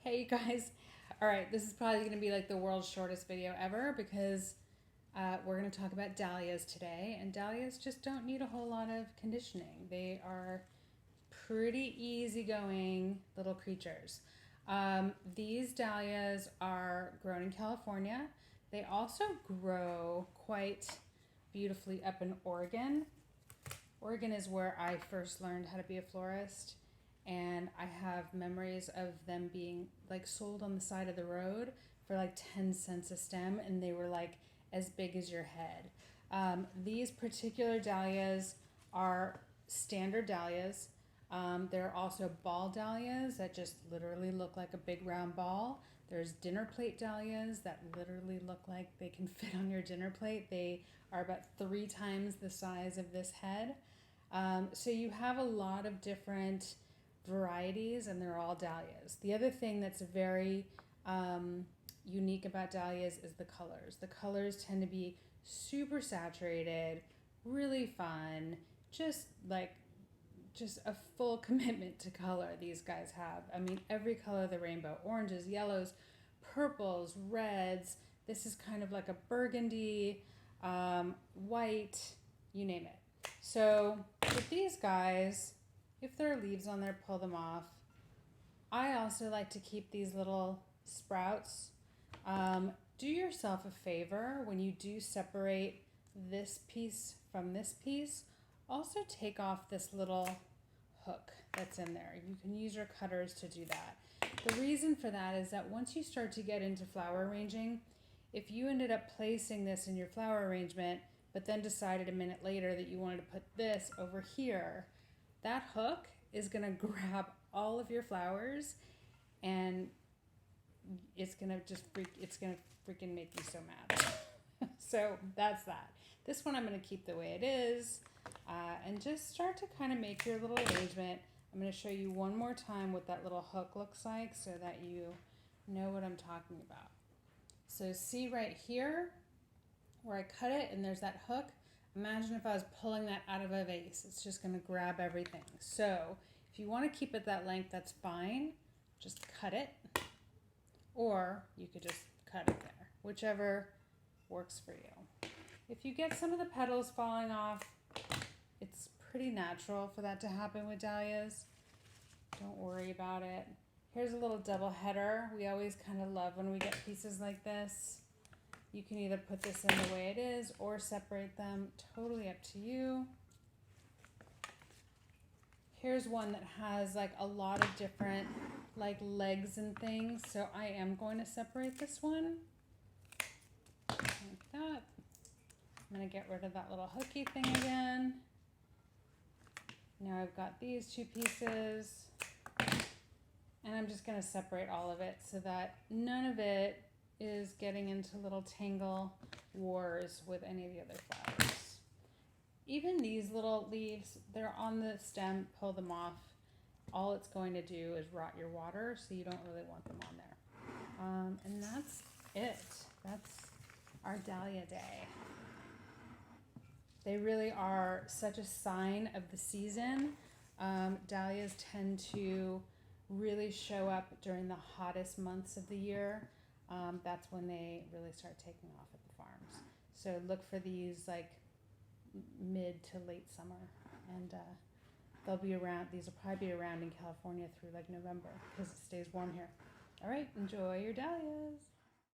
Hey you guys. All right, this is probably going to be like the world's shortest video ever because we're going to talk about dahlias today, and dahlias just don't need a whole lot of conditioning. They are pretty easygoing little creatures. These dahlias are grown in California. They also grow quite beautifully up in Oregon. Oregon is where I first learned how to be a florist, and I have memories of them being like sold on the side of the road for like 10 cents a stem, and they were like as big as your head. These particular dahlias are standard dahlias. There are also ball dahlias that just literally look like a big round ball. There's dinner plate dahlias that literally look like they can fit on your dinner plate. They are about 3 times the size of this head. So you have a lot of different varieties, and they're all dahlias. The other thing that's very unique about dahlias is the colors. The colors tend to be super saturated, really fun, just a full commitment to color these guys have. I mean, every color of the rainbow: oranges, yellows, purples, reds. This is kind of like a burgundy, white, you name it. So with these guys, if there are leaves on there, pull them off. I also like to keep these little sprouts. Do yourself a favor when you do separate this piece from this piece. Also take off this little hook that's in there. You can use your cutters to do that. The reason for that is that once you start to get into flower arranging, if you ended up placing this in your flower arrangement, but then decided a minute later that you wanted to put this over here, that hook is going to grab all of your flowers, and it's going to freaking make you so mad. So that's that. This one I'm going to keep the way it is, and just start to kind of make your little arrangement. I'm going to show you one more time what that little hook looks like so that you know what I'm talking about. So see right here where I cut it and there's that hook? Imagine if I was pulling that out of a vase. It's just going to grab everything. So if you want to keep it that length, that's fine. Just cut it. Or you could just cut it there, whichever works for you. If you get some of the petals falling off, it's pretty natural for that to happen with dahlias. Don't worry about it. Here's a little double header. We always kind of love when we get pieces like this. You can either put this in the way it is or separate them, totally up to you. Here's one that has like a lot of different like legs and things, so I am going to separate this one like that. I'm going to get rid of that little hooky thing again. Now I've got these 2 pieces, and I'm just going to separate all of it so that none of it is getting into little tangle wars with any of the other flowers. Even these little leaves, they're on the stem, pull them off. All it's going to do is rot your water, so you don't really want them on there. And that's it. That's our dahlia day. They really are such a sign of the season. Dahlias tend to really show up during the hottest months of the year. That's when they really start taking off at the farms. So look for these like mid to late summer, and they'll be around. These will probably be around in California through like November because it stays warm here. All right, enjoy your dahlias.